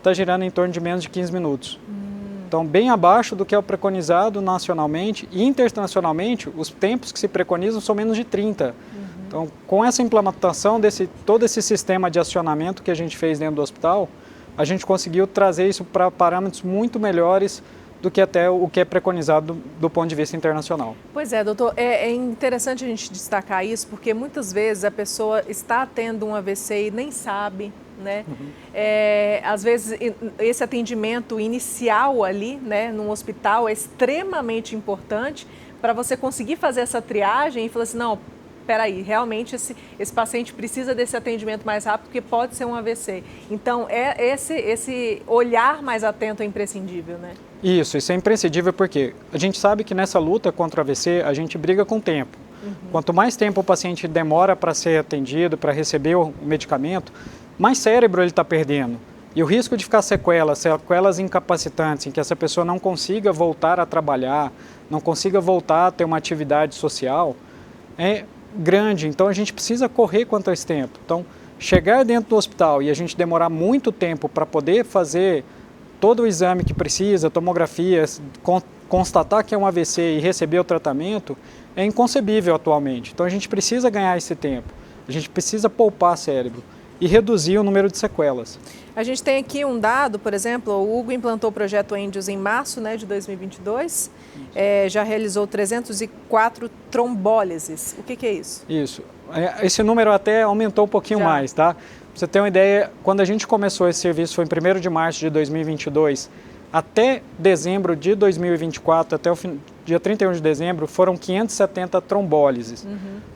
está girando em torno de menos de 15 minutos. Então, bem abaixo do que é o preconizado nacionalmente e internacionalmente, os tempos que se preconizam são menos de 30. Então, com essa implementação todo esse sistema de acionamento que a gente fez dentro do hospital, a gente conseguiu trazer isso para parâmetros muito melhores do que até o que é preconizado do ponto de vista internacional. Pois é, doutor, é interessante a gente destacar isso, porque muitas vezes a pessoa está tendo um AVC e nem sabe, né? Às vezes esse atendimento inicial ali, né, num hospital é extremamente importante para você conseguir fazer essa triagem e falar assim, não, peraí, realmente esse paciente precisa desse atendimento mais rápido porque pode ser um AVC. Então, esse olhar mais atento é imprescindível, né? Isso é imprescindível porque a gente sabe que nessa luta contra o AVC a gente briga com o tempo. Quanto mais tempo o paciente demora para ser atendido, para receber o medicamento, mais cérebro ele está perdendo. E o risco de ficar sequelas incapacitantes, em que essa pessoa não consiga voltar a trabalhar, não consiga voltar a ter uma atividade social, é grande. Então a gente precisa correr quanto a esse tempo. Então, chegar dentro do hospital e a gente demorar muito tempo para poder fazer todo o exame que precisa, tomografia, constatar que é um AVC e receber o tratamento, é inconcebível atualmente. Então a gente precisa ganhar esse tempo, a gente precisa poupar cérebro e reduzir o número de sequelas. A gente tem aqui um dado, por exemplo, o Hugo implantou o projeto Angels em março, né, de 2022, já realizou 304 trombólises. O que é isso? Isso. Esse número até aumentou um pouquinho mais, tá? Pra você ter uma ideia, quando a gente começou esse serviço, foi em 1º de março de 2022, até dezembro de 2024, até o dia 31 de dezembro, foram 570 trombólises.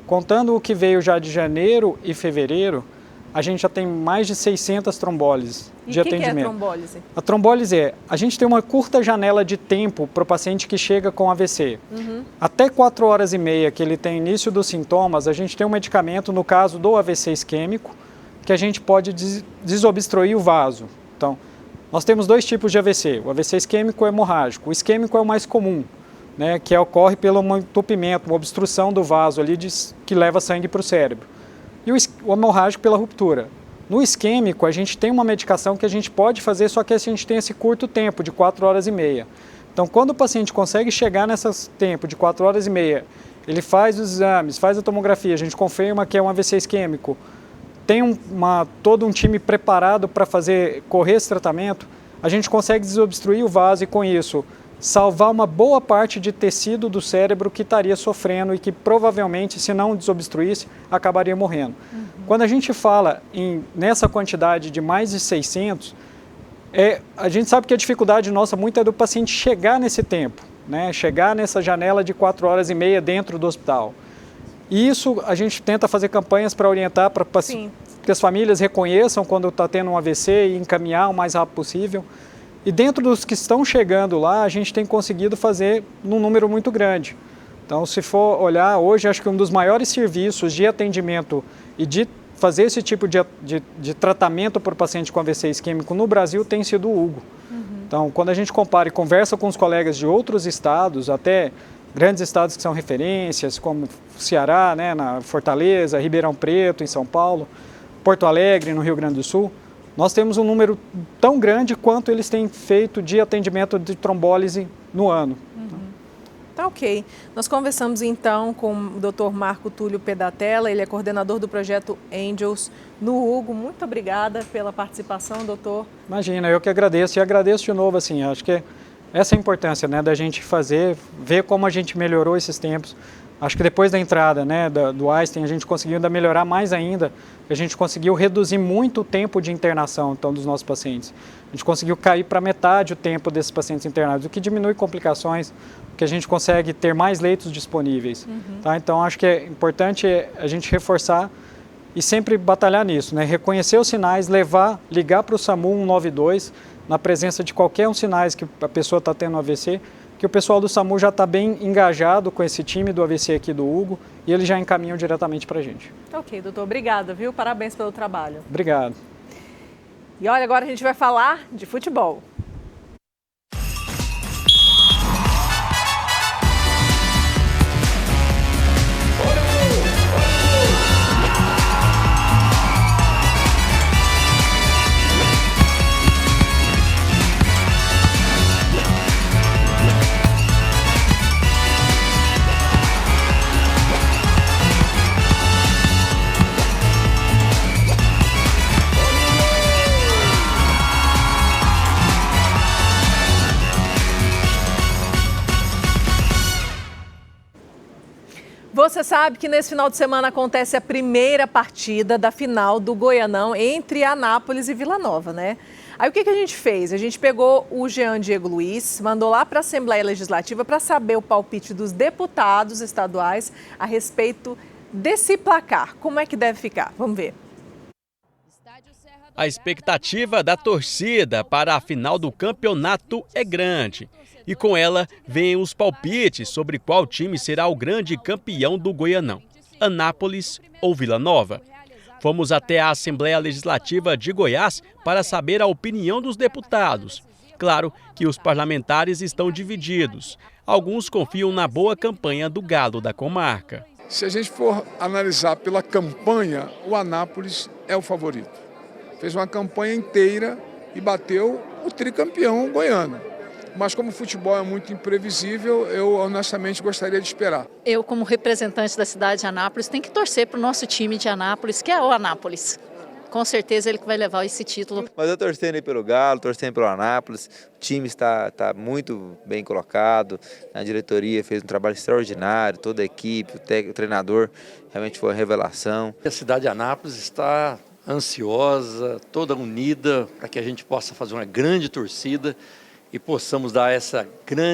Contando o que veio já de janeiro e fevereiro, a gente já tem mais de 600 trombólises de atendimento. E o que é a trombólise? A trombólise a gente tem uma curta janela de tempo para o paciente que chega com AVC. Até 4 horas e meia que ele tem início dos sintomas, a gente tem um medicamento, no caso do AVC isquêmico, que a gente pode desobstruir o vaso. Então, nós temos 2 tipos de AVC, o AVC isquêmico e hemorrágico. O isquêmico é o mais comum, né, que ocorre pelo entupimento, uma obstrução do vaso ali que leva sangue para o cérebro. E o hemorrágico pela ruptura. No isquêmico, a gente tem uma medicação que a gente pode fazer, só que a gente tem esse curto tempo, de 4 horas e meia. Então, quando o paciente consegue chegar nesse tempo de 4 horas e meia, ele faz os exames, faz a tomografia, a gente confirma que é um AVC isquêmico, tem todo um time preparado para correr esse tratamento, a gente consegue desobstruir o vaso e, com isso, salvar uma boa parte de tecido do cérebro que estaria sofrendo e que provavelmente, se não desobstruísse, acabaria morrendo. Quando a gente fala nessa quantidade de mais de 600, a gente sabe que a dificuldade nossa muito é do paciente chegar nesse tempo, né? Chegar nessa janela de 4 horas e meia dentro do hospital. E isso a gente tenta fazer campanhas para orientar, para que as famílias reconheçam quando está tendo um AVC e encaminhar o mais rápido possível. E dentro dos que estão chegando lá, a gente tem conseguido fazer num número muito grande. Então, se for olhar, hoje acho que um dos maiores serviços de atendimento e de fazer esse tipo de tratamento para o paciente com AVC isquêmico no Brasil tem sido o Hugo. Então, quando a gente compara e conversa com os colegas de outros estados, até grandes estados que são referências, como Ceará, né, na Fortaleza, Ribeirão Preto, em São Paulo, Porto Alegre, no Rio Grande do Sul, nós temos um número tão grande quanto eles têm feito de atendimento de trombólise no ano. Tá ok. Nós conversamos então com o Dr. Marco Túlio Pedatella, ele é coordenador do projeto Angels no Hugo. Muito obrigada pela participação, doutor. Imagina, eu que agradeço e agradeço de novo, assim, acho que essa é a importância, né, da gente ver como a gente melhorou esses tempos. Acho que depois da entrada, né, do Einstein, a gente conseguiu ainda melhorar mais ainda, a gente conseguiu reduzir muito o tempo de internação então, dos nossos pacientes. A gente conseguiu cair para metade o tempo desses pacientes internados, o que diminui complicações, porque a gente consegue ter mais leitos disponíveis. Tá? Então, acho que é importante a gente reforçar e sempre batalhar nisso, né? Reconhecer os sinais, ligar para o SAMU 192, na presença de qualquer sinais que a pessoa está tendo AVC, que o pessoal do SAMU já está bem engajado com esse time do AVC aqui do Hugo e eles já encaminham diretamente para a gente. Ok, doutor, obrigada, viu? Parabéns pelo trabalho. Obrigado. E olha, agora a gente vai falar de futebol. você sabe que nesse final de semana acontece a primeira partida da final do Goianão entre Anápolis e Vila Nova, né? Aí o que a gente fez? A gente pegou o Jean Diego Luiz, mandou lá para a Assembleia Legislativa para saber o palpite dos deputados estaduais a respeito desse placar. Como é que deve ficar? Vamos ver. A expectativa da torcida para a final do campeonato é grande. E com ela vêm os palpites sobre qual time será o grande campeão do Goianão, Anápolis ou Vila Nova. Fomos até a Assembleia Legislativa de Goiás para saber a opinião dos deputados. Claro que os parlamentares estão divididos. Alguns confiam na boa campanha do Galo da comarca. Se a gente for analisar pela campanha, o Anápolis é o favorito. Fez uma campanha inteira e bateu o tricampeão goiano. Mas como o futebol é muito imprevisível, eu honestamente gostaria de esperar. Eu, como representante da cidade de Anápolis, tenho que torcer para o nosso time de Anápolis, que é o Anápolis. Com certeza ele que vai levar esse título. Mas eu torcendo aí pelo Galo, torcendo pelo Anápolis. O time está muito bem colocado. A diretoria fez um trabalho extraordinário, toda a equipe, o treinador realmente foi uma revelação. A cidade de Anápolis está ansiosa, toda unida, para que a gente possa fazer uma grande torcida e possamos dar essa grande